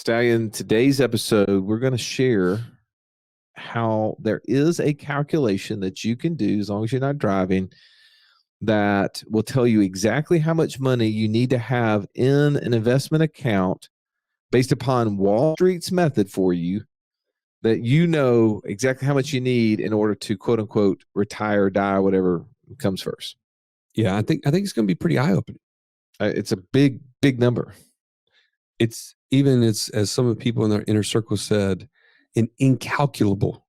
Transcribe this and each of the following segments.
Stallion, today's episode, we're going to share how there is a calculation that you can do as long as you're not driving that will tell you exactly how much money you need to have in an investment account based upon Wall Street's method for you, that you know exactly how much you need in order to quote unquote retire, die, whatever comes first. Yeah, I think it's going to be pretty eye-opening. It's a big number. It's as some of the people in their inner circle said, an incalculable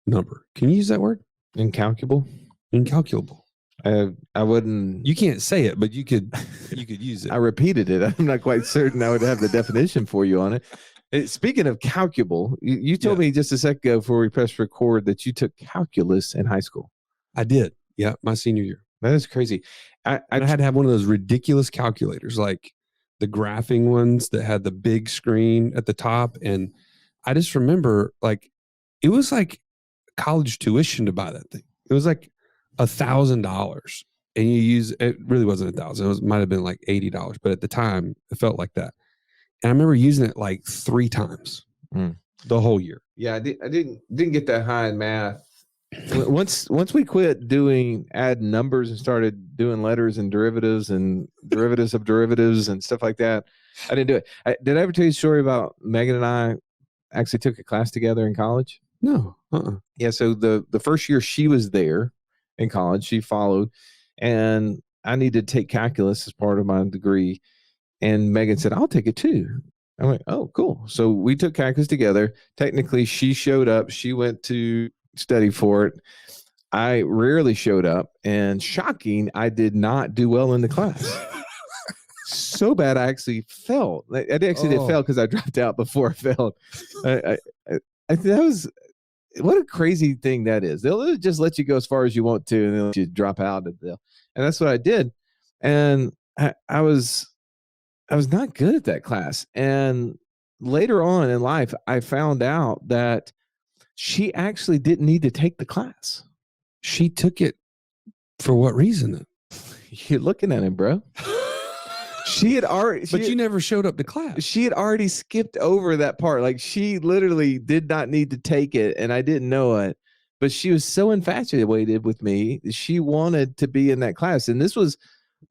number. Can you use that word? Incalculable? Incalculable. I wouldn't. You can't say it, but you could use it. I repeated it. I'm not quite certain I would have the definition for you on it. Speaking of calculable, you told me just a sec ago before we pressed record that you took calculus in high school. I did. Yeah, my senior year. That is crazy. I had to have one of those ridiculous calculators, like the graphing ones that had the big screen at the top. And I just remember, like, it was like college tuition to buy that thing. It was like $1,000, and it really wasn't $1,000. It might have been like $80, but at the time it felt like that. And I remember using it like 3 times the whole year. Yeah, I didn't get that high in math. Once we quit adding numbers and started doing letters and derivatives and derivatives of derivatives and stuff like that, I didn't do it. Did I ever tell you a story about Megan and I actually took a class together in college? No. Yeah, so the first year she was there in college, she followed, and I needed to take calculus as part of my degree. And Megan said, I'll take it too. I'm like, oh, cool. So we took calculus together. Technically, she showed up. She went to study for it. I rarely showed up, and shocking, I did not do well in the class. So bad, I actually failed. I actually did fail because I dropped out before I failed. That was, what a crazy thing that is. They'll just let you go as far as you want to, and they'll let you drop out. And that's what I did. And I was not good at that class. And later on in life, I found out that she actually didn't need to take the class. She took it for what reason? You're looking at him, bro. She had already, but you never showed up to class. She had already skipped over that part. Like, she literally did not need to take it, and I didn't know it. But she was so infatuated with me, she wanted to be in that class. And this was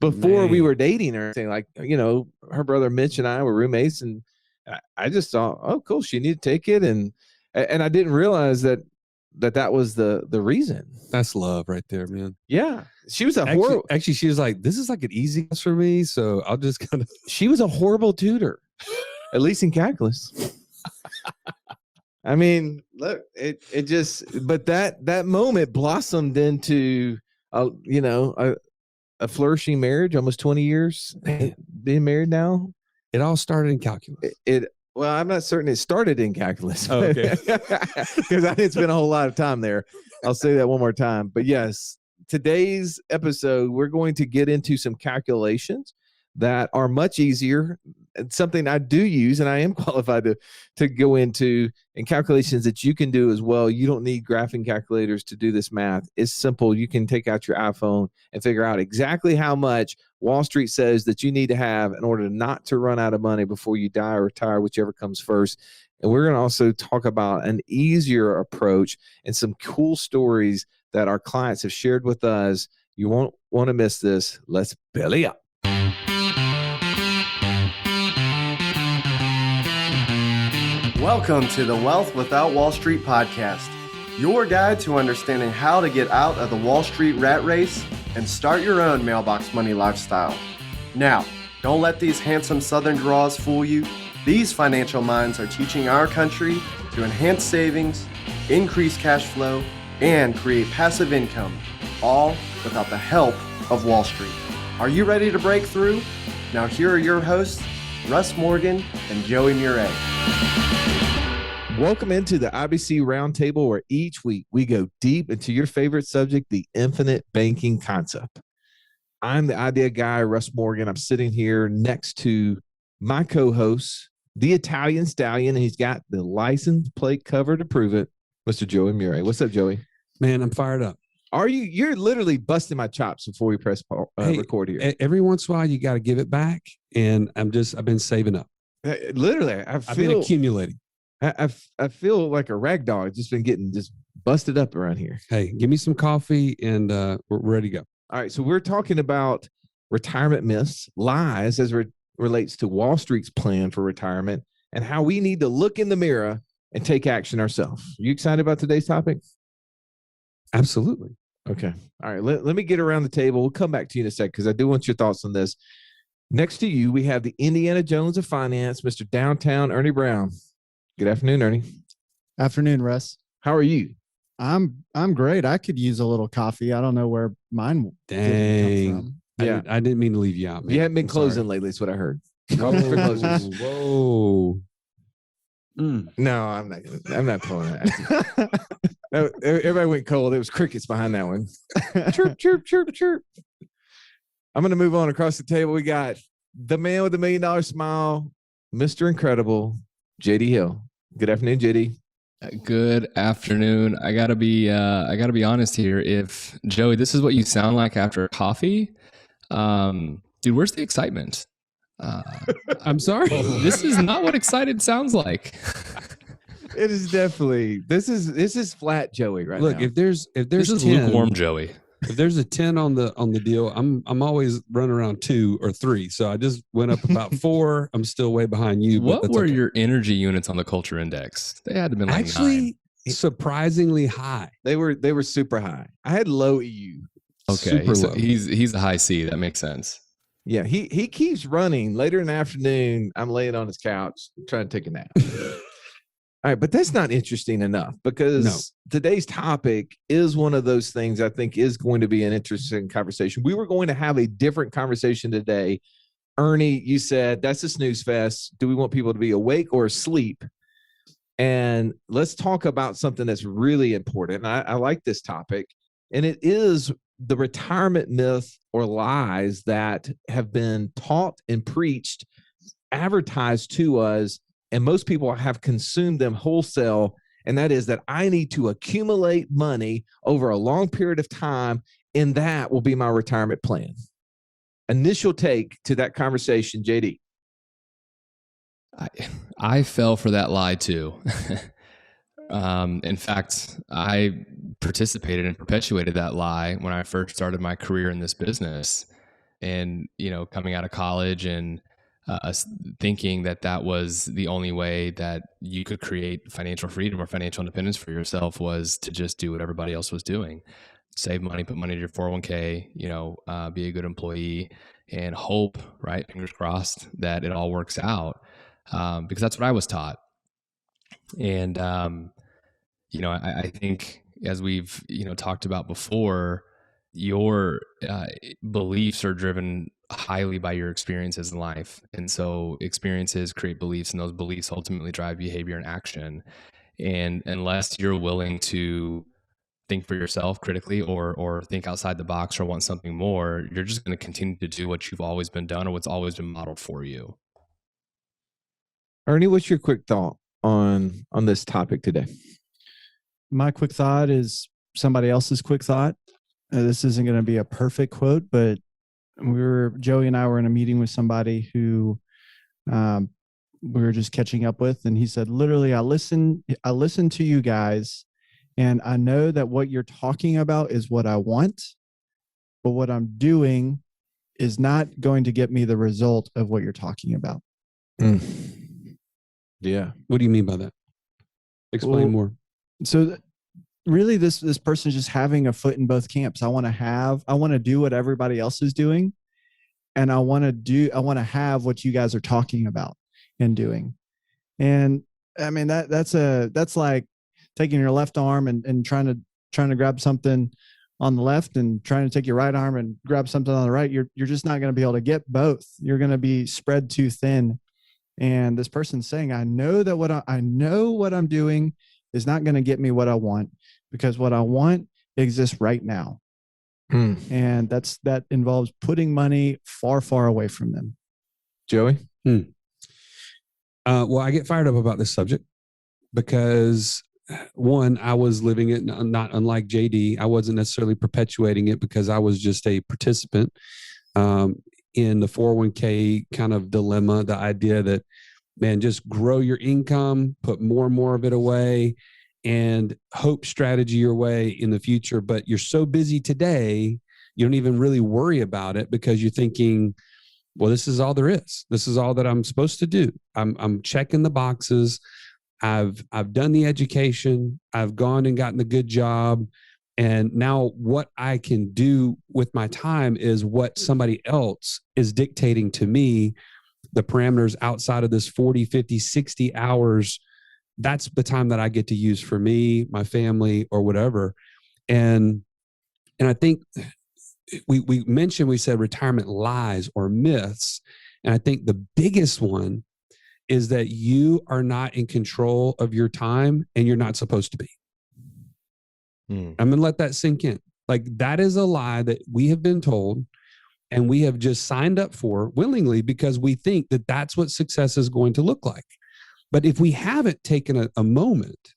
before we were dating or anything. Like, her brother Mitch and I were roommates, and I just thought, oh, cool, she needed to take it, and I didn't realize that was the reason. That's love right there, man. Yeah, she was actually she was like, this is like an easy class for me, so I'll just kind of. She was a horrible tutor, at least in calculus. I mean, look, it just, but that moment blossomed into a flourishing marriage, almost 20 years being married now. It all started in calculus. Well, I'm not certain it started in calculus. Oh, okay. Because I didn't spend a whole lot of time there. I'll say that one more time. But yes, today's episode, we're going to get into some calculations that are much easier. It's something I do use, and I am qualified to go into, and calculations that you can do as well. You don't need graphing calculators to do this math. It's simple. You can take out your iPhone and figure out exactly how much Wall Street says that you need to have in order not to run out of money before you die or retire, whichever comes first. And we're going to also talk about an easier approach and some cool stories that our clients have shared with us. You won't want to miss this. Let's belly up. Welcome to the Wealth Without Wall Street podcast, your guide to understanding how to get out of the Wall Street rat race and start your own mailbox money lifestyle. Now, don't let these handsome Southern draws fool you. These financial minds are teaching our country to enhance savings, increase cash flow, and create passive income, all without the help of Wall Street. Are you ready to break through? Now here are your hosts, Russ Morgan and Joey Murray. Welcome into the IBC Roundtable, where each week we go deep into your favorite subject, the infinite banking concept. I'm the idea guy, Russ Morgan. I'm sitting here next to my co-host, the Italian Stallion, and he's got the license plate cover to prove it, Mr. Joey Murray. What's up, Joey? Man, I'm fired up. Are you? You're literally busting my chops before we press record here. Every once in a while, you got to give it back, and I've been saving up. Literally, I've been accumulating. I feel like a rag doll. I've just been getting just busted up around here. Hey, give me some coffee and we're ready to go. All right. So we're talking about retirement myths, lies as relates to Wall Street's plan for retirement, and how we need to look in the mirror and take action ourselves. Are you excited about today's topic? Absolutely. Okay. All right. Let me get around the table. We'll come back to you in a sec because I do want your thoughts on this. Next to you, we have the Indiana Jones of finance, Mr. Downtown Ernie Brown. Good afternoon, Ernie. Afternoon, Russ. How are you? I'm great. I could use a little coffee. I don't know where mine Dang. come from. Yeah. I didn't mean to leave you out, man. You haven't been I'm closing sorry. lately, is what I heard. Whoa. No, I'm not pulling that. No, everybody went cold. There was crickets behind that one. Chirp, chirp, chirp, chirp. I'm going to move on across the table. We got the man with the $1 million smile, Mr. Incredible, JD Hill. Good afternoon, JD. Good afternoon. I gotta be honest here. If Joey, this is what you sound like after coffee, dude, where's the excitement? I'm sorry. This is not what excited sounds like. It is definitely this is flat Joey right Look, now. if there's This is 10, lukewarm Joey. if there's a 10 on the deal, I'm always running around 2 or 3. So I just went up about 4. I'm still way behind you. What but that's were okay. your energy units on the culture index? They had to have been like Actually 9. surprisingly high? They were super high. I had low EU. Okay, Super so low. he's a high C. That makes sense. Yeah, he keeps running. Later in the afternoon, I'm laying on his couch trying to take a nap. All right, but that's not interesting enough because today's topic is one of those things I think is going to be an interesting conversation. We were going to have a different conversation today. Ernie, you said that's a snooze fest. Do we want people to be awake or asleep? And let's talk about something that's really important. I like this topic, and it is the retirement myth or lies that have been taught and preached, advertised to us, and most people have consumed them wholesale. And that is that I need to accumulate money over a long period of time, and that will be my retirement plan. Initial take to that conversation, JD. I fell for that lie too. In fact, I participated and perpetuated that lie when I first started my career in this business. And, coming out of college and thinking that was the only way that you could create financial freedom or financial independence for yourself was to just do what everybody else was doing. Save money, put money to your 401k, be a good employee and hope, right? Fingers crossed that it all works out. Because that's what I was taught. And, I think as we've, talked about before, your beliefs are driven highly by your experiences in life. And so experiences create beliefs, and those beliefs ultimately drive behavior and action. And unless you're willing to think for yourself critically or think outside the box or want something more, you're just going to continue to do what you've always been done or what's always been modeled for you. Ernie, what's your quick thought on this topic today? My quick thought is somebody else's quick thought. This isn't going to be a perfect quote, but Joey and I were in a meeting with somebody who we were just catching up with, and he said, literally, I listen to you guys, and I know that what you're talking about is what I want, but what I'm doing is not going to get me the result of what you're talking about. Yeah. What do you mean by that? Explain more. So really this person is just having a foot in both camps. I want to do what everybody else is doing, and I want to have what you guys are talking about and doing. And I mean, that's like taking your left arm and trying to grab something on the left and trying to take your right arm and grab something on the right. You're just not going to be able to get both. You're going to be spread too thin. And this person's saying, I know what I'm doing is not going to get me what I want, because what I want exists right now. And that involves putting money far, far away from them. Joey? Well, I get fired up about this subject because, one, I was living it, not unlike JD. I wasn't necessarily perpetuating it because I was just a participant in the 401k kind of dilemma, the idea that man, just grow your income, put more and more of it away, and hope strategy your way in the future. But you're so busy today, you don't even really worry about it because you're thinking, well, this is all there is. This is all that I'm supposed to do. I'm checking the boxes. I've done the education. I've gone and gotten a good job. And now what I can do with my time is what somebody else is dictating to me, the parameters outside of this 40, 50, 60 hours. That's the time that I get to use for me, my family, or whatever. And I think we said retirement lies or myths. And I think the biggest one is that you are not in control of your time and you're not supposed to be. I'm going to let that sink in. Like, that is a lie that we have been told and we have just signed up for willingly because we think that that's what success is going to look like. But if we haven't taken a moment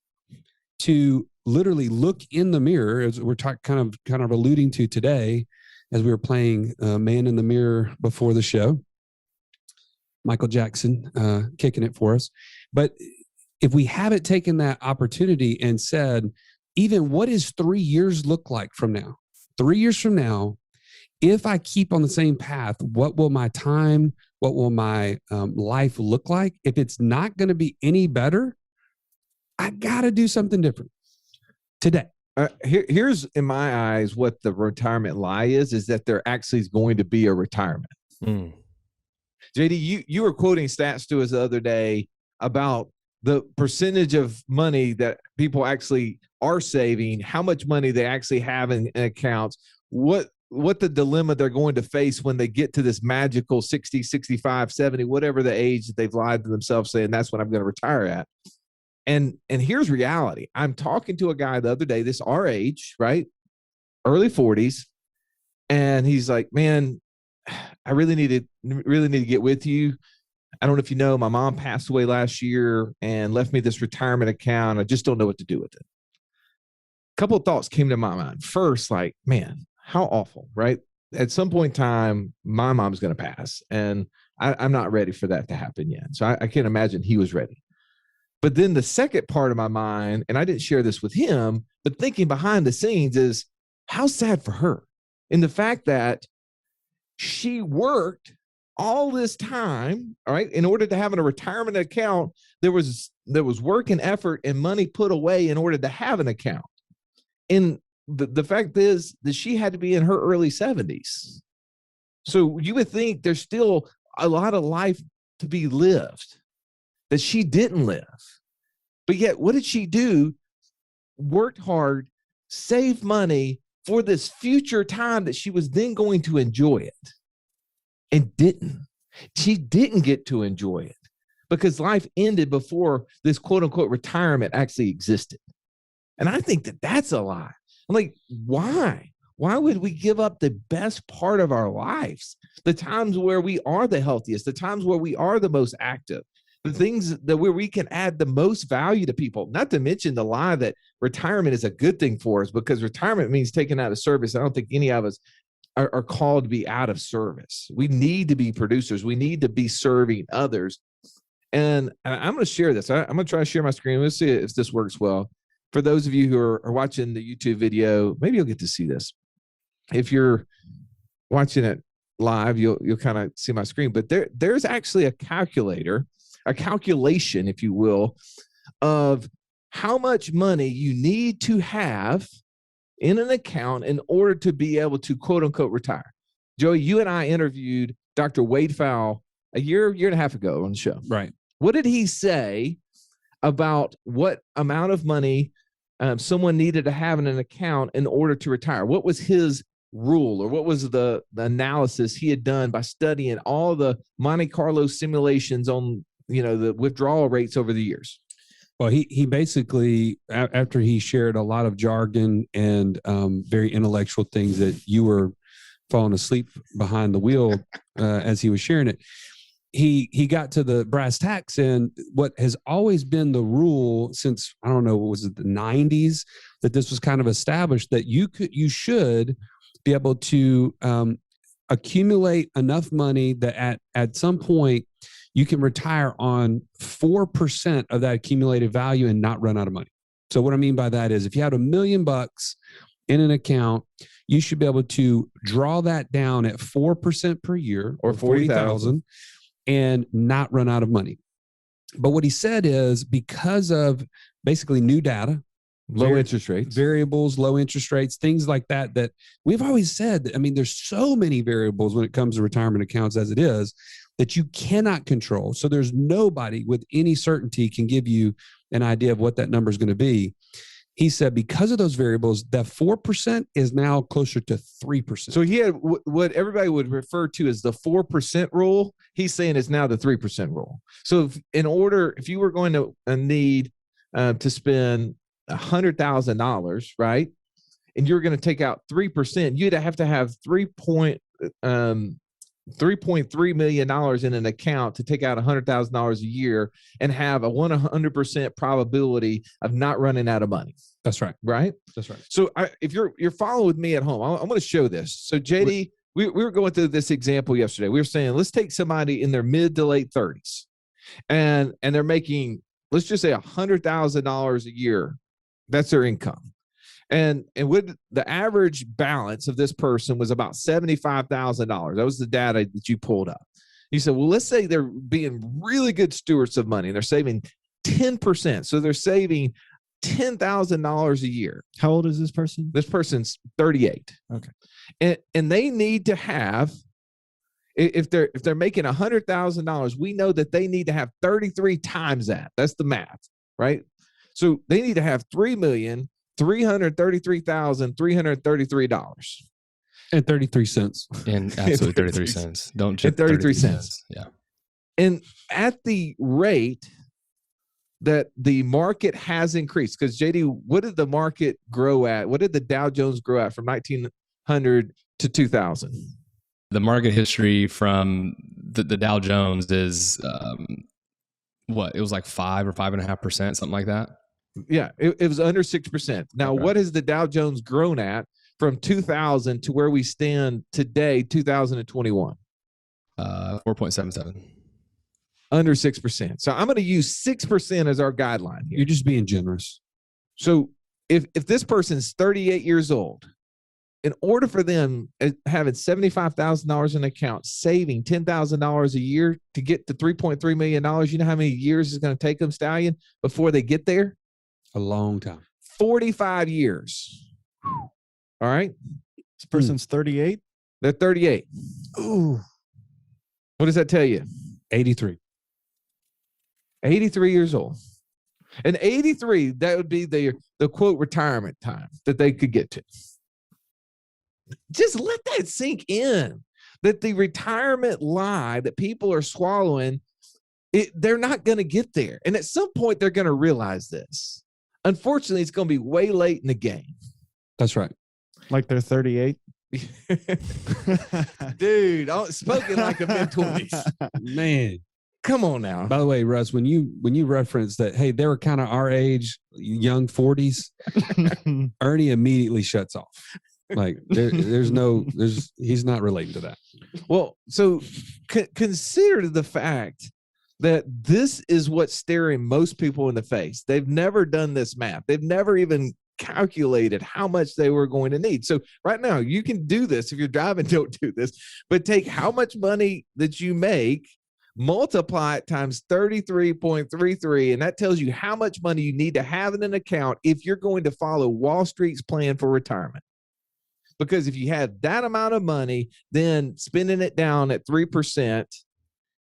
to literally look in the mirror, as we're kind of alluding to today, as we were playing Man in the Mirror before the show, Michael Jackson kicking it for us. But if we haven't taken that opportunity and said, even what does 3 years look like from now? 3 years from now, if I keep on the same path, what will my time, what will my life look like? If it's not going to be any better, I got to do something different today. Here's, in my eyes, what the retirement lie is that there actually is going to be a retirement. JD, you were quoting stats to us the other day about the percentage of money that people actually are saving, how much money they actually have in accounts, what the dilemma they're going to face when they get to this magical 60, 65, 70, whatever the age that they've lied to themselves saying that's what I'm going to retire at. And here's reality. I'm talking to a guy the other day, this our age, right? Early 40s. And he's like, man, I really need to get with you. I don't know if you know, my mom passed away last year and left me this retirement account. I just don't know what to do with it. A couple of thoughts came to my mind. First, like, man, how awful, right? At some point in time, my mom's going to pass, and I'm not ready for that to happen yet. So I can't imagine he was ready. But then the second part of my mind, and I didn't share this with him, but thinking behind the scenes is how sad for her. And the fact that she worked all this time, all right, in order to have a retirement account, there was work and effort and money put away in order to have an account. And the fact is that she had to be in her early 70s. So you would think there's still a lot of life to be lived that she didn't live. But yet, what did she do? Worked hard, saved money for this future time that she was then going to enjoy it, and didn't. She didn't get to enjoy it because life ended before this quote unquote retirement actually existed. And I think that that's a lie. I'm like, why? Why would we give up the best part of our lives? The times where we are the healthiest, the times where we are the most active, the things that where we can add the most value to people, not to mention the lie that retirement is a good thing for us, because retirement means taking out of service. I don't think any of us are called to be out of service. We need to be producers. We need to be serving others. And I'm going to share this. I'm going to try to share my screen. Let's see if this works well. For those of you who are watching the YouTube video, maybe you'll get to see this. If you're watching it live, you'll kind of see my screen. But there's actually a calculation, if you will, of how much money you need to have in an account in order to be able to quote unquote retire. Joey, you and I interviewed Dr. Wade Fowle a year and a half ago on the show. Right. What did he say about what amount of money someone needed to have in an account in order to retire? What was his rule, or what was the analysis he had done by studying all the Monte Carlo simulations on, the withdrawal rates over the years? Well, he basically, after he shared a lot of jargon and very intellectual things that you were falling asleep behind the wheel as he was sharing it, he got to the brass tacks. And what has always been the rule since, I don't know, was it the 90s, that this was kind of established, that you should be able to accumulate enough money that at some point you can retire on 4% of that accumulated value and not run out of money. So what I mean by that is if you had $1 million in an account, you should be able to draw that down at 4% per year Or 40,000 and not run out of money. But what he said is because of basically new data, low interest rates, variables, low interest rates, things like that, that we've always said that, I mean, there's so many variables when it comes to retirement accounts as it is that you cannot control. So there's nobody with any certainty can give you an idea of what that number is going to be. He said because of those variables, that 4% is now closer to 3%. So he had what everybody would refer to as the 4% rule. He's saying it's now the 3% rule. So if you were going to need to spend $100,000, right, and you're going to take out 3%, you'd have to have $3.3 million in an account to take out $100,000 a year and have a 100% probability of not running out of money. That's right. Right? That's right. So if you're following with me at home, I'm going to show this. So JD, we were going through this example yesterday. We were saying, let's take somebody in their mid to late 30s and they're making, let's just say $100,000 a year. That's their income. And with the average balance of this person was about $75,000. That was the data that you pulled up. You said, well, let's say they're being really good stewards of money and they're saving 10%. So they're saving $10,000 a year. How old is this person? This person's 38. Okay. And they need to have, if they're making $100,000, we know that they need to have 33 times that. That's the math, right? So they need to have $3,333,333. And 33 cents. And absolutely 33 cents. Don't chip 33 cents. Yeah. And at the rate that the market has increased, because JD, what did the market grow at? What did the Dow Jones grow at from 1900 to 2000? The market history from the Dow Jones is what? It was like 5 or 5.5%, something like that. Yeah, it was under 6%. Now, Okay. what has the Dow Jones grown at from 2000 to where we stand today, 2021? 4.77. Under 6%. So I'm going to use 6% as our guideline here. You're just being generous. So if this person's 38 years old, in order for them having $75,000 in an account, saving $10,000 a year to get to $3.3 million, you know how many years it's going to take them, Stallion, before they get there? A long time. 45 years. All right. This person's 38. They're 38. Ooh. What does that tell you? 83. 83 years old. And 83, that would be the quote retirement time that they could get to. Just let that sink in, that the retirement lie that people are swallowing, they're not going to get there. And at some point, they're going to realize this. Unfortunately, it's going to be way late in the game. That's right. Like they're 38. Dude, spoken like a mid-20s. Man. Come on now. By the way, Russ, when you reference that, hey, they were kind of our age, young 40s, Ernie immediately shuts off. Like he's not relating to that. Well, so consider the fact that this is what's staring most people in the face. They've never done this math. They've never even calculated how much they were going to need. So right now you can do this. If you're driving, don't do this, but take how much money that you make, multiply it times 33.33. And that tells you how much money you need to have in an account if you're going to follow Wall Street's plan for retirement. Because if you have that amount of money, then spending it down at 3%,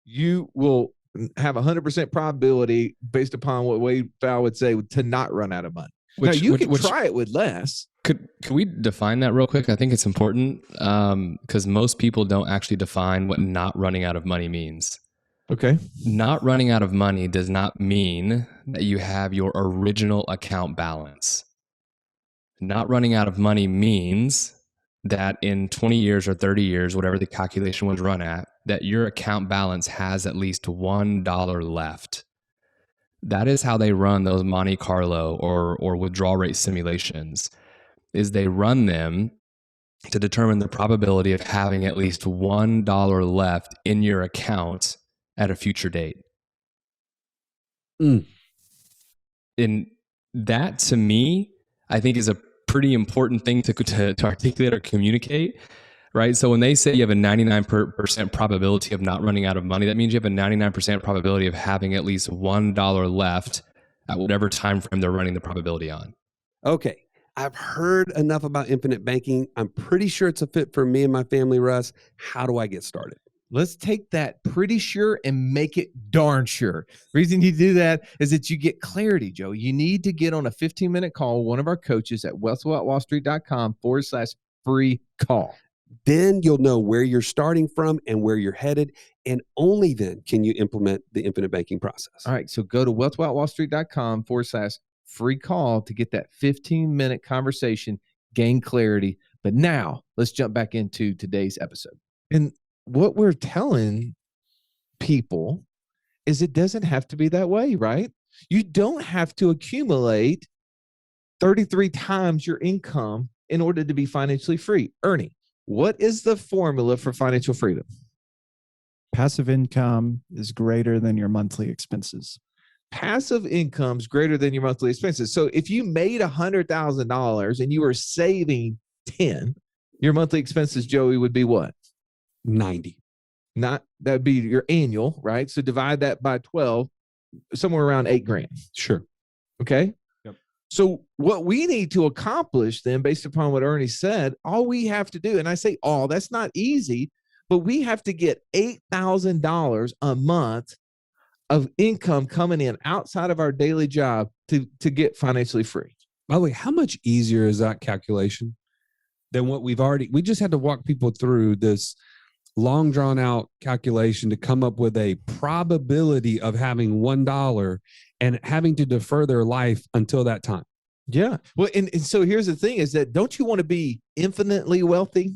you will have 100% probability based upon what Wade Fowle would say to not run out of money. Now, you can try it with less. Could we define that real quick? I think it's important because most people don't actually define what not running out of money means. Okay. Not running out of money does not mean that you have your original account balance. Not running out of money means that in 20 years or 30 years, whatever the calculation was run at, that your account balance has at least $1 left. That is how they run those Monte Carlo or withdrawal rate simulations, is they run them to determine the probability of having at least $1 left in your account at a future date. And that, to me, I think is a pretty important thing to articulate or communicate, right? So when they say you have a 99% probability of not running out of money, that means you have a 99% probability of having at least $1 left at whatever time frame they're running the probability on. Okay. I've heard enough about infinite banking. I'm pretty sure it's a fit for me and my family, Russ. How do I get started? Let's take that pretty sure and make it darn sure. Reason you do that is that you get clarity, Joe. You need to get on a 15-minute call with one of our coaches at wealthwithoutwallstreet.com/free call. Then you'll know where you're starting from and where you're headed. And only then can you implement the infinite banking process. All right. So go to wealthwithoutwallstreet.com/free call to get that 15-minute conversation, gain clarity. But now let's jump back into today's episode. And what we're telling people is it doesn't have to be that way, right? You don't have to accumulate 33 times your income in order to be financially free. Ernie, what is the formula for financial freedom? Passive income is greater than your monthly expenses. Passive income is greater than your monthly expenses. So if you made $100,000 and you were saving 10, your monthly expenses, Joey, would be what? 90. That'd be your annual, right? So divide that by 12, somewhere around $8,000. Sure. Okay. Yep. So what we need to accomplish then, based upon what Ernie said, all we have to do, and I say all, that's not easy, but we have to get $8,000 a month of income coming in outside of our daily job to get financially free. By the way, how much easier is that calculation than what we just had to walk people through this long drawn out calculation to come up with a probability of having $1 and having to defer their life until that time. Yeah. Well, and so here's the thing is that don't you want to be infinitely wealthy?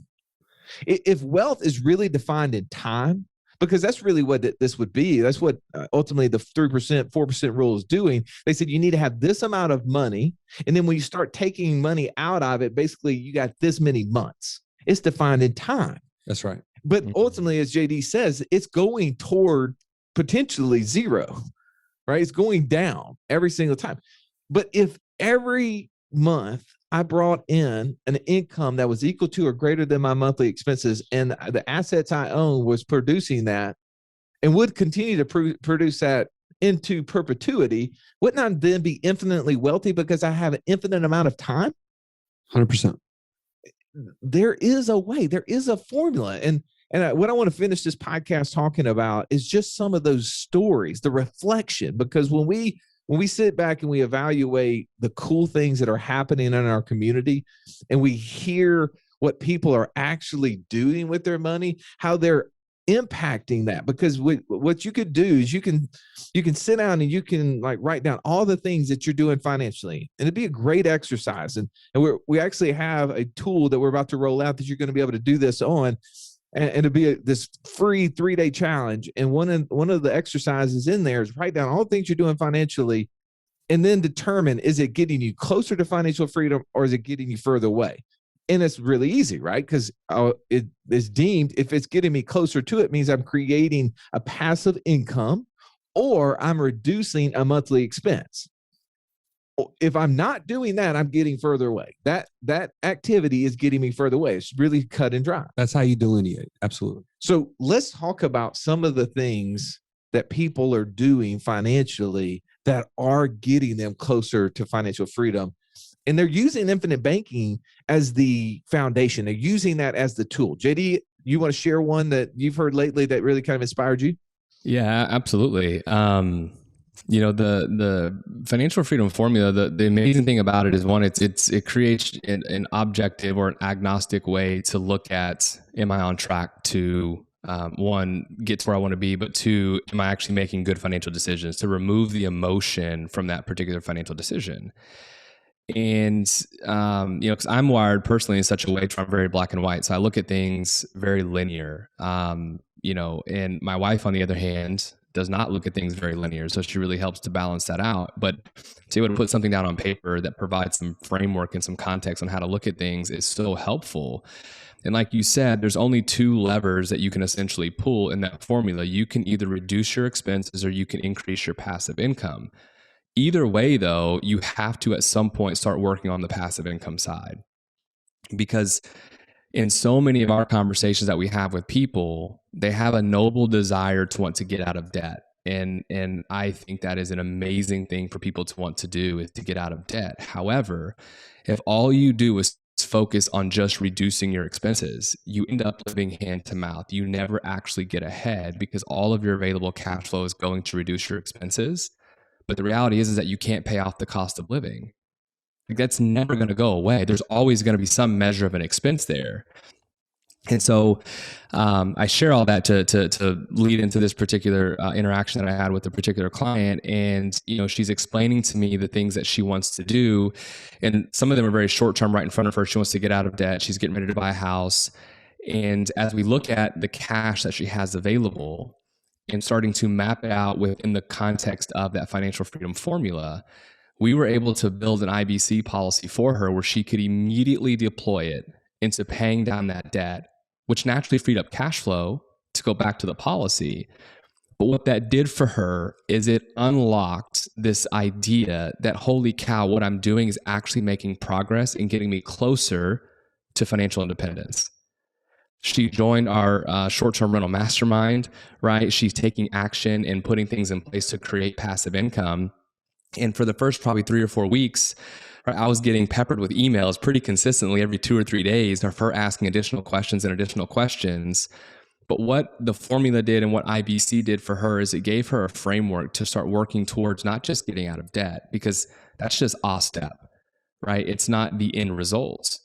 If wealth is really defined in time, because that's really what this would be. That's what ultimately the 3%, 4% rule is doing. They said you need to have this amount of money. And then when you start taking money out of it, basically you got this many months. It's defined in time. That's right. But ultimately, as JD says, it's going toward potentially zero, right? It's going down every single time. But if every month I brought in an income that was equal to or greater than my monthly expenses, and the assets I own was producing that and would continue to produce that into perpetuity, wouldn't I then be infinitely wealthy because I have an infinite amount of time? 100%. There is a way, there is a formula. And what I want to finish this podcast talking about is just some of those stories, the reflection, because when we sit back and we evaluate the cool things that are happening in our community and we hear what people are actually doing with their money, how they're impacting that, because what you could do is you can sit down and you can like write down all the things that you're doing financially, and it'd be a great exercise. And we actually have a tool that we're about to roll out that you're going to be able to do this on. And it'll be this free 3-day challenge. And one of the exercises in there is write down all the things you're doing financially and then determine, is it getting you closer to financial freedom or is it getting you further away? And it's really easy, right? Because it is deemed, if it's getting me closer to it, means I'm creating a passive income or I'm reducing a monthly expense. If I'm not doing that, I'm getting further away. That activity is getting me further away. It's really cut and dry. That's how you delineate. Absolutely. So let's talk about some of the things that people are doing financially that are getting them closer to financial freedom. And they're using infinite banking as the foundation. They're using that as the tool. JD, you want to share one that you've heard lately that really kind of inspired you? Yeah, absolutely. The financial freedom formula, the amazing thing about it is one, it creates an objective or an agnostic way to look at, am I on track to one, get to where I want to be, but two, am I actually making good financial decisions, to remove the emotion from that particular financial decision. And, because I'm wired personally in such a way where I'm very black and white. So I look at things very linear, and my wife, on the other hand, does not look at things very linear. So she really helps to balance that out. But to be able to put something down on paper that provides some framework and some context on how to look at things is so helpful. And like you said, there's only two levers that you can essentially pull in that formula. You can either reduce your expenses or you can increase your passive income. Either way, though, you have to at some point start working on the passive income side, because in so many of our conversations that we have with people, they have a noble desire to want to get out of debt. And I think that is an amazing thing for people to want to do, is to get out of debt. However, if all you do is focus on just reducing your expenses, you end up living hand to mouth. You never actually get ahead because all of your available cash flow is going to reduce your expenses. But the reality is that you can't pay off the cost of living. Like, that's never going to go away. There's always going to be some measure of an expense there. And so I share all that to lead into this particular interaction that I had with a particular client. And, she's explaining to me the things that she wants to do. And some of them are very short-term right in front of her. She wants to get out of debt. She's getting ready to buy a house. And as we look at the cash that she has available and starting to map it out within the context of that financial freedom formula, we were able to build an IBC policy for her where she could immediately deploy it into paying down that debt, which naturally freed up cash flow to go back to the policy. But what that did for her is it unlocked this idea that, holy cow, what I'm doing is actually making progress and getting me closer to financial independence. She joined our short-term rental mastermind, right? She's taking action and putting things in place to create passive income. And for the first probably 3 or 4 weeks, right, I was getting peppered with emails pretty consistently every 2 or 3 days of her asking additional questions and additional questions. But what the formula did and what IBC did for her is it gave her a framework to start working towards not just getting out of debt, because that's just a step, right? It's not the end result.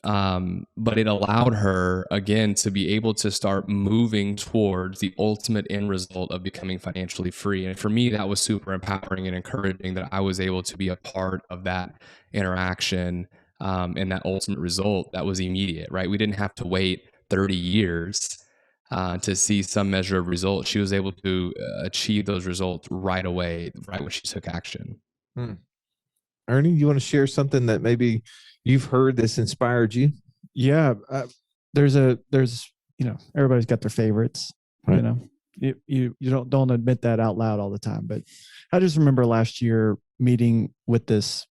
But it allowed her, again, to be able to start moving towards the ultimate end result of becoming financially free. And for me, that was super empowering and encouraging that I was able to be a part of that interaction and that ultimate result that was immediate, right? We didn't have to wait 30 years to see some measure of results. She was able to achieve those results right away, right when she took action. Ernie, you want to share something that maybe you've heard that's inspired you? Yeah. There's everybody's got their favorites, Right. you don't admit that out loud all the time, but I just remember last year meeting with this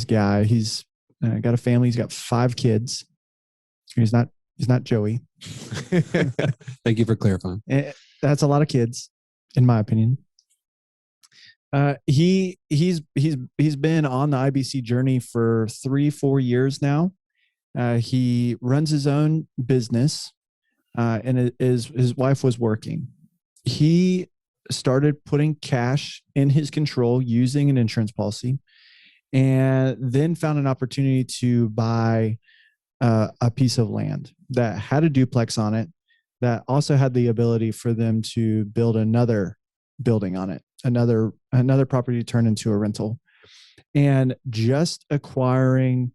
guy. He's got a family. He's got 5 kids. He's not Joey. Thank you for clarifying. That's a lot of kids, in my opinion. He's been on the IBC journey for 3-4 years now. He runs his own business, and his wife was working. He started putting cash in his control using an insurance policy, and then found an opportunity to buy a piece of land that had a duplex on it, that also had the ability for them to build another building on it, another property to turn into a rental. And just acquiring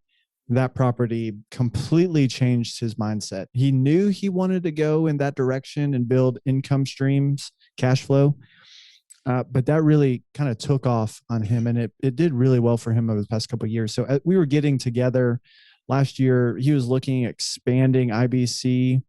that property completely changed his mindset. He knew he wanted to go in that direction and build income streams, cash flow. But that really kind of took off on him, and it did really well for him over the past couple of years. So we were getting together last year. He was looking at expanding IBC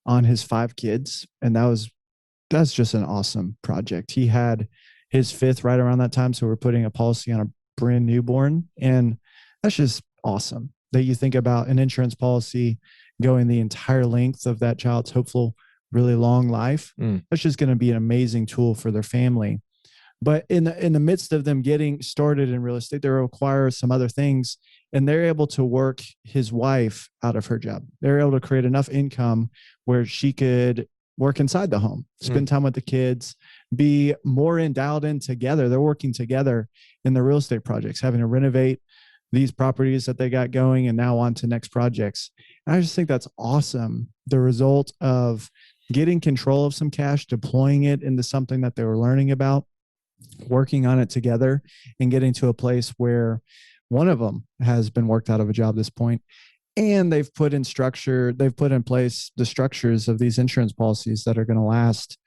on his 5 kids, and that's just an awesome project. He had his 5th right around that time, so we're putting a policy on a brand newborn, and that's just awesome that you think about an insurance policy going the entire length of that child's hopeful really long life. That's just going to be an amazing tool for their family. But in the midst of them getting started in real estate, they require some other things, and they're able to work his wife out of her job. They're able to create enough income where she could work inside the home, spend time with the kids, be more dialed in together. They're working together in the real estate projects, having to renovate these properties that they got going, and now on to next projects. And I just think that's awesome. The result of getting control of some cash, deploying it into something that they were learning about, working on it together, and getting to a place where one of them has been worked out of a job at this point, and they've put in place the structures of these insurance policies that are going to last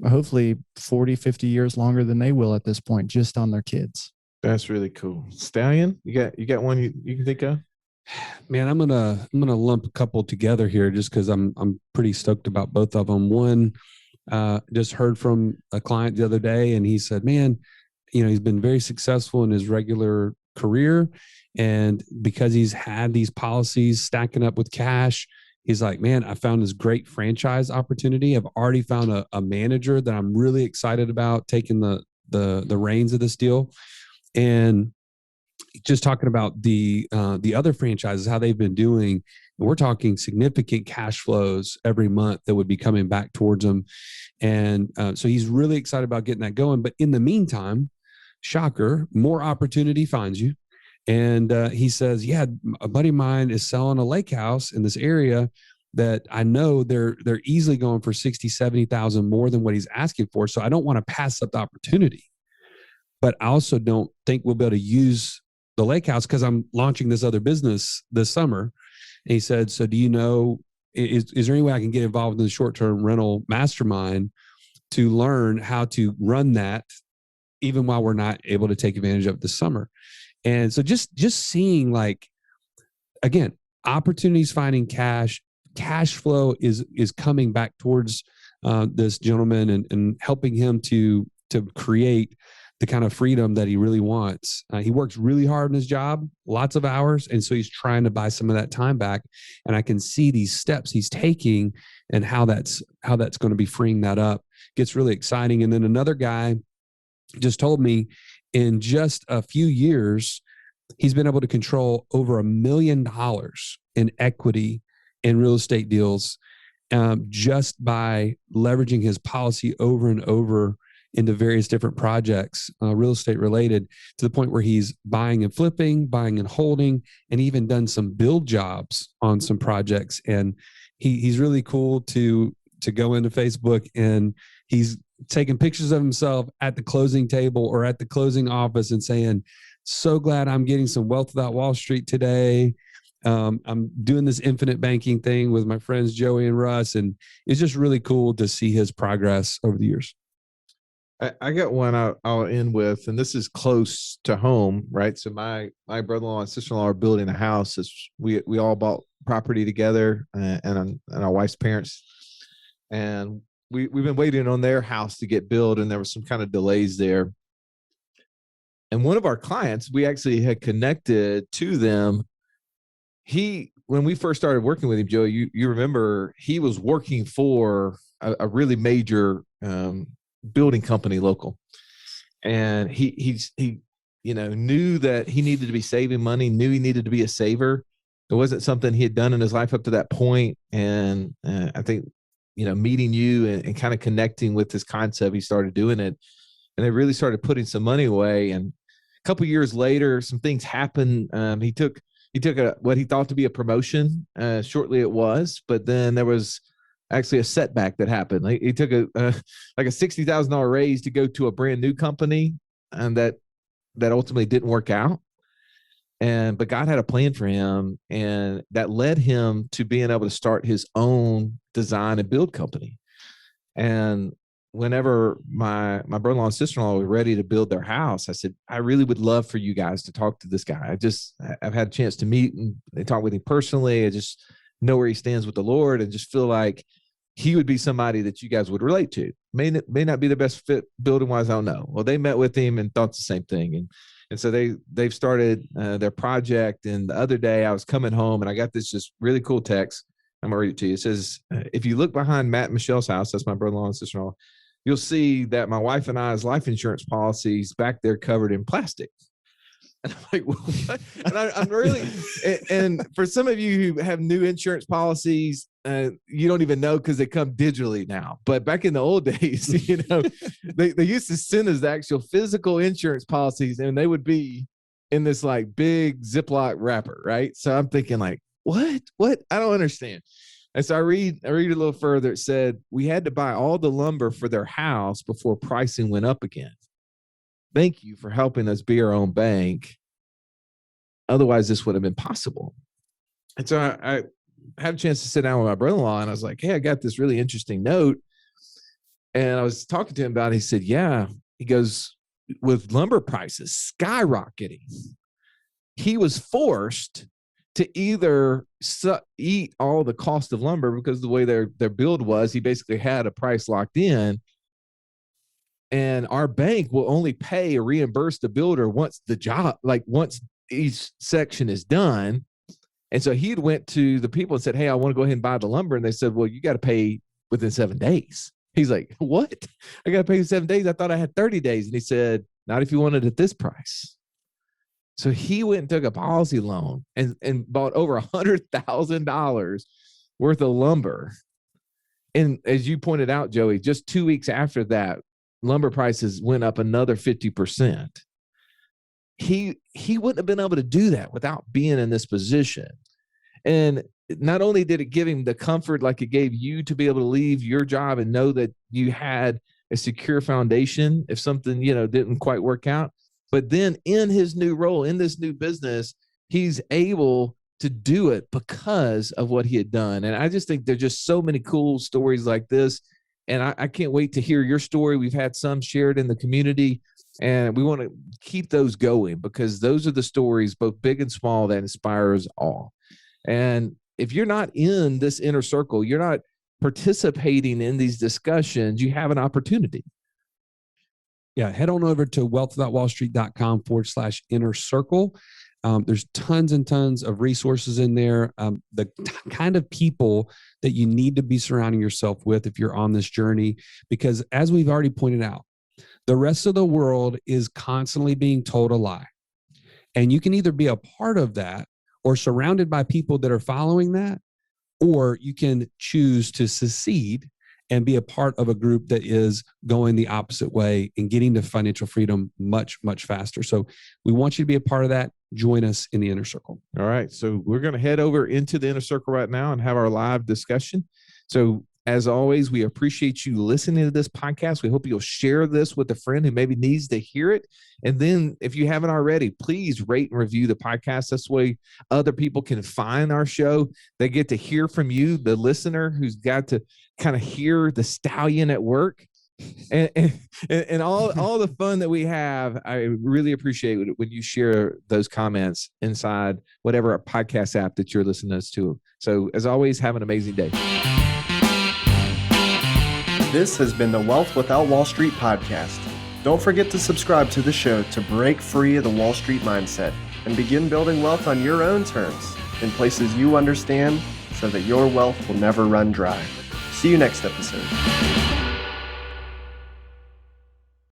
hopefully 40, 50 years longer than they will at this point, just on their kids. That's really cool. Stallion, you got one you can think of? Man, I'm gonna lump a couple together here just because I'm pretty stoked about both of them. One, just heard from a client the other day, and he said, "Man, he's been very successful in his regular career, and because he's had these policies stacking up with cash, he's like, man, I found this great franchise opportunity. I've already found a manager that I'm really excited about taking the reins of this deal." And just talking about the other franchises, how they've been doing, we're talking significant cash flows every month that would be coming back towards them. And so he's really excited about getting that going. But in the meantime, shocker, more opportunity finds you. And he says, yeah, a buddy of mine is selling a lake house in this area that I know they're easily going for 60, 70,000 more than what he's asking for. So I don't want to pass up the opportunity. But I also don't think we'll be able to use the lake house because I'm launching this other business this summer. And he said, so do you know, is there any way I can get involved in the short-term rental mastermind to learn how to run that even while we're not able to take advantage of it this summer? And so just seeing, like, again, opportunities finding cash flow is coming back towards this gentleman and helping him to create the kind of freedom that he really wants. He works really hard in his job, lots of hours. And so he's trying to buy some of that time back. And I can see these steps he's taking and how that's going to be freeing that up. Gets really exciting. And then another guy just told me in just a few years, he's been able to control over $1 million in equity in real estate deals just by leveraging his policy over and over into various different projects, real estate related, to the point where he's buying and flipping, buying and holding, and even done some build jobs on some projects. And he's really cool to go into Facebook, and he's taking pictures of himself at the closing table or at the closing office and saying, so glad I'm getting some Wealth Without Wall Street today. I'm doing this infinite banking thing with my friends Joey and Russ, and it's just really cool to see his progress over the years. I got one I'll end with, and this is close to home, right? So my brother-in-law and sister-in-law are building a house. We all bought property together, and our wife's parents, and we've been waiting on their house to get built, and there was some kind of delays there. And one of our clients, we actually had connected to them. When we first started working with him, Joe, you remember, he was working for a really major building company local, and he knew that he needed to be saving money, knew he needed to be a saver. It wasn't something he had done in his life up to that point. And I think meeting you and kind of connecting with this concept, he started doing it, and they really started putting some money away. And a couple of years later, some things happened. He took what he thought to be a promotion. Shortly it was, but then there was actually a setback that happened. He took a $60,000 raise to go to a brand new company, and that ultimately didn't work out. But God had a plan for him, and that led him to being able to start his own design and build company. And whenever my brother-in-law and sister-in-law were ready to build their house, I said, I really would love for you guys to talk to this guy. I've had a chance to meet and they talk with him personally. I just know where he stands with the Lord, and just feel like he would be somebody that you guys would relate to. May not be the best fit building wise, I don't know. Well, they met with him and thought the same thing. And so they've started their project. And the other day I was coming home and I got this just really cool text. I'm gonna read it to you. It says, if you look behind Matt and Michelle's house, that's my brother-in-law and sister-in-law, you'll see that my wife and I's life insurance policies back there covered in plastic. And I'm like, well, what? And I'm really, and for some of you who have new insurance policies, you don't even know because they come digitally now. But back in the old days, they used to send us the actual physical insurance policies, and they would be in this like big Ziploc wrapper, right? So I'm thinking like, what? I don't understand. And so I read a little further. It said, we had to buy all the lumber for their house before pricing went up again. Thank you for helping us be our own bank. Otherwise, this would have been possible. And so I had a chance to sit down with my brother-in-law, and I was like, hey, I got this really interesting note. And I was talking to him about it. He said, yeah. He goes, with lumber prices skyrocketing, he was forced to either eat all the cost of lumber, because the way their build was, he basically had a price locked in. And our bank will only pay or reimburse the builder once the job, like once each section is done. And so he went to the people and said, hey, I want to go ahead and buy the lumber. And they said, well, you got to pay within 7 days. He's like, what? I got to pay 7 days? I thought I had 30 days. And he said, not if you want it at this price. So he went and took a policy loan and bought over $100,000 worth of lumber. And as you pointed out, Joey, just 2 weeks after that, lumber prices went up another 50%. He wouldn't have been able to do that without being in this position. And not only did it give him the comfort like it gave you to be able to leave your job and know that you had a secure foundation if something, didn't quite work out, but then in his new role, in this new business, he's able to do it because of what he had done. And I just think there's just so many cool stories like this. And I can't wait to hear your story. We've had some shared in the community, and we want to keep those going, because those are the stories, both big and small, that inspire us all. And if you're not in this inner circle, you're not participating in these discussions, you have an opportunity. Yeah, head on over to wealthwithoutwallstreet.com/inner circle. There's tons and tons of resources in there. The kind of people that you need to be surrounding yourself with if you're on this journey, because as we've already pointed out, the rest of the world is constantly being told a lie. And you can either be a part of that or surrounded by people that are following that, or you can choose to secede and be a part of a group that is going the opposite way and getting to financial freedom much, much faster. So we want you to be a part of that. Join us in the inner circle. All right. So we're going to head over into the inner circle right now and have our live discussion. So as always, we appreciate you listening to this podcast. We hope you'll share this with a friend who maybe needs to hear it. And then if you haven't already, please rate and review the podcast. This way other people can find our show. They get to hear from you, the listener, who's got to kind of hear the stallion at work. And all the fun that we have. I really appreciate it when you share those comments inside whatever podcast app that you're listening to us to. So as always, have an amazing day. This has been the Wealth Without Wall Street podcast. Don't forget to subscribe to the show to break free of the Wall Street mindset and begin building wealth on your own terms in places you understand, so that your wealth will never run dry. See you next episode.